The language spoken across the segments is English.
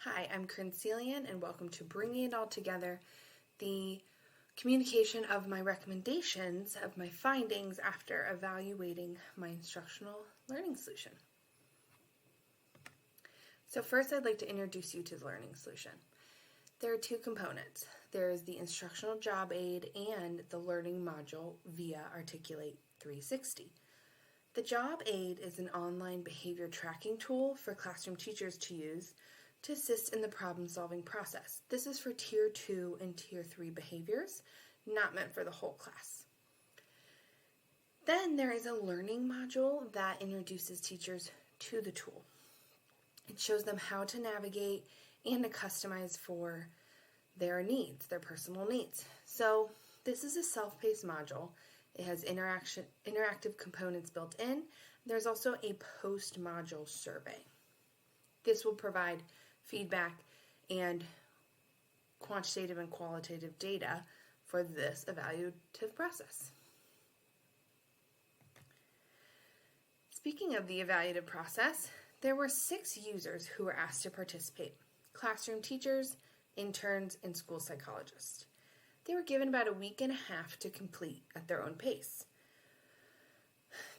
Hi, I'm Corinne Celian, and welcome to Bringing It All Together, the communication of my recommendations of my findings after evaluating my instructional learning solution. So first, I'd like to introduce you to the learning solution. There are two components. There is the instructional job aid and the learning module via Articulate 360. The job aid is an online behavior tracking tool for classroom teachers to use to assist in the problem-solving process. This is for Tier 2 and Tier 3 behaviors, not meant for the whole class. Then there is a learning module that introduces teachers to the tool. It shows them how to navigate and to customize for their needs, their personal needs. So this is a self-paced module. It has interactive components built in. There's also a post-module survey. This will provide feedback and quantitative and qualitative data for this evaluative process. Speaking of the evaluative process, there were 6 users who were asked to participate: classroom teachers, interns, and school psychologists. They were given about a week and a half to complete at their own pace.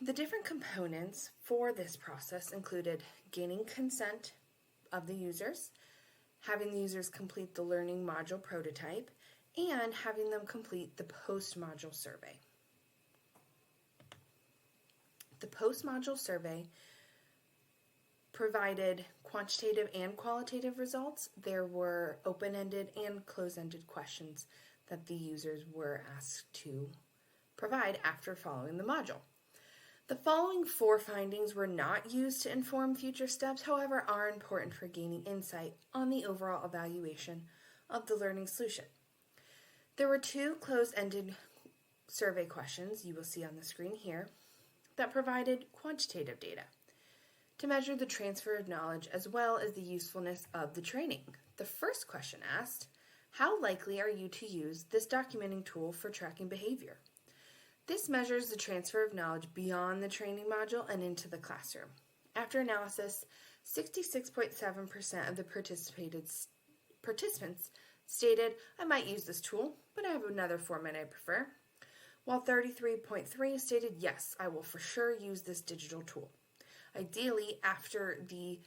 The different components for this process included gaining consent of the users, having the users complete the learning module prototype, and having them complete the post-module survey. The post-module survey provided quantitative and qualitative results. There were open-ended and closed-ended questions that the users were asked to provide after following the module. The following 4 findings were not used to inform future steps, however, are important for gaining insight on the overall evaluation of the learning solution. There were 2 closed-ended survey questions, you will see on the screen here, that provided quantitative data to measure the transfer of knowledge as well as the usefulness of the training. The first question asked, how likely are you to use this documenting tool for tracking behavior? This measures the transfer of knowledge beyond the training module and into the classroom. After analysis, 66.7% of the participants stated, I might use this tool, but I have another format I prefer, while 33.3% stated, yes, I will for sure use this digital tool. Ideally, after the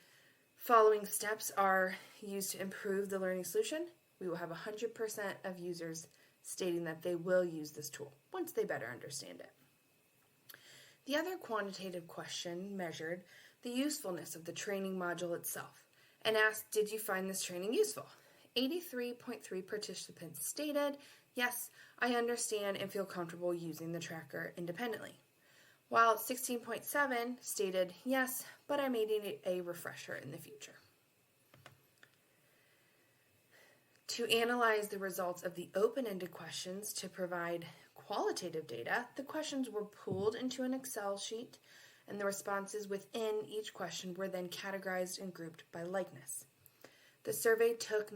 following steps are used to improve the learning solution, we will have 100% of users stating that they will use this tool once they better understand it. The other quantitative question measured the usefulness of the training module itself and asked, did you find this training useful? 83.3% participants stated, yes, I understand and feel comfortable using the tracker independently, while 16.7% stated, yes, but I may need a refresher in the future. To analyze the results of the open-ended questions to provide qualitative data, the questions were pooled into an Excel sheet, and the responses within each question were then categorized and grouped by likeness. The survey took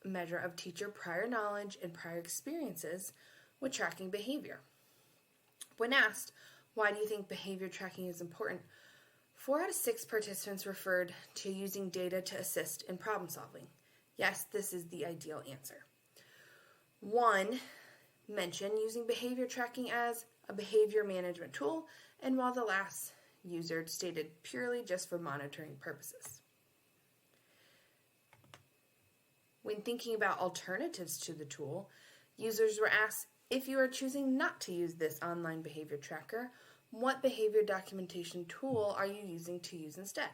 measure of teacher prior knowledge and prior experiences with tracking behavior. When asked, why do you think behavior tracking is important, 4 out of 6 participants referred to using data to assist in problem solving. Yes, this is the ideal answer. 1 mentioned using behavior tracking as a behavior management tool, and while the last user stated purely just for monitoring purposes. When thinking about alternatives to the tool, users were asked, if you are choosing not to use this online behavior tracker, what behavior documentation tool are you using to use instead?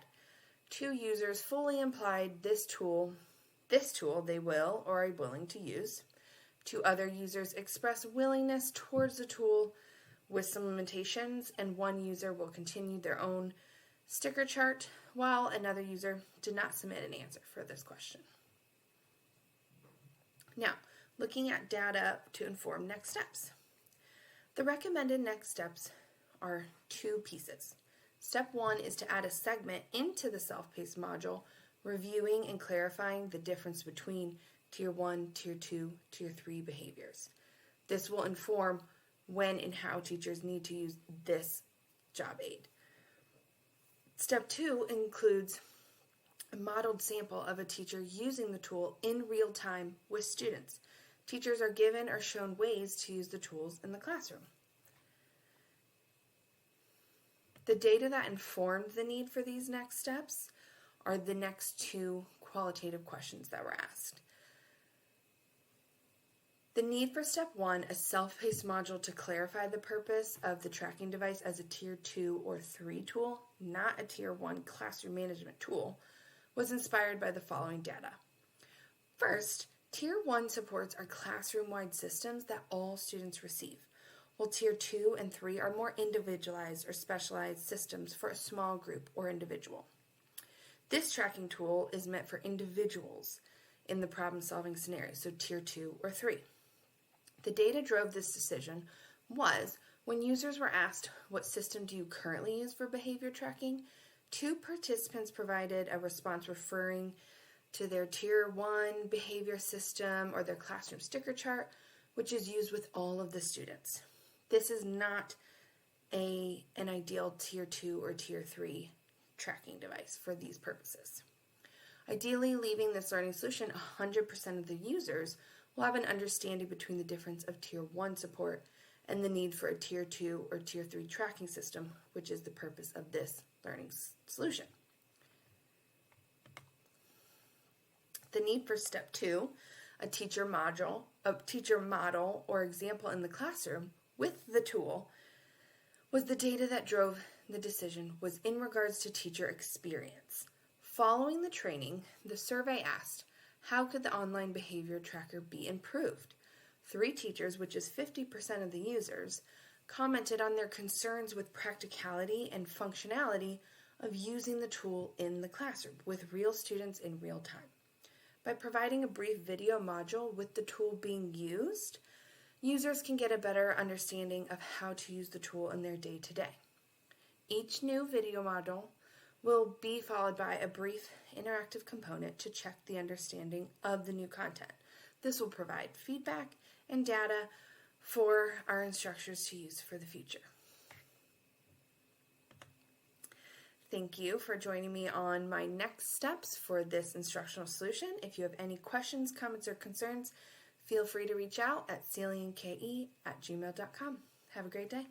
2 users fully implied this tool they will or are willing to use. 2 other users express willingness towards the tool with some limitations, and 1 user will continue their own sticker chart, while another user did not submit an answer for this question. Now, looking at data to inform next steps. The recommended next steps are 2 pieces. Step 1 is to add a segment into the self-paced module, reviewing and clarifying the difference between Tier 1, Tier 2, Tier 3 behaviors. This will inform when and how teachers need to use this job aid. Step 2 includes a modeled sample of a teacher using the tool in real time with students. Teachers are given or shown ways to use the tools in the classroom. The data that informed the need for these next steps are the next two qualitative questions that were asked. The need for step 1, a self-paced module to clarify the purpose of the tracking device as a tier 2 or 3 tool, not a tier 1 classroom management tool, was inspired by the following data. First, tier 1 supports are classroom-wide systems that all students receive, while tier 2 and 3 are more individualized or specialized systems for a small group or individual. This tracking tool is meant for individuals in the problem-solving scenario, so tier 2 or 3. The data drove this decision was when users were asked, what system do you currently use for behavior tracking? 2 participants provided a response referring to their tier 1 behavior system or their classroom sticker chart, which is used with all of the students. This is not an ideal tier 2 or tier 3 tracking device for these purposes. Ideally, leaving this learning solution, 100% of the users will have an understanding between the difference of tier 1 support and the need for a tier 2 or tier 3 tracking system, which is the purpose of this learning solution. The need for step 2, a teacher model or example in the classroom with the tool, was the data that drove the decision was in regards to teacher experience. Following the training, the survey asked, how could the online behavior tracker be improved? 3 teachers, which is 50% of the users, commented on their concerns with practicality and functionality of using the tool in the classroom with real students in real time. By providing a brief video module with the tool being used, users can get a better understanding of how to use the tool in their day-to-day. Each new video module will be followed by a brief interactive component to check the understanding of the new content. This will provide feedback and data for our instructors to use for the future. Thank you for joining me on my next steps for this instructional solution. If you have any questions, comments, or concerns, feel free to reach out at celianke@gmail.com. Have a great day.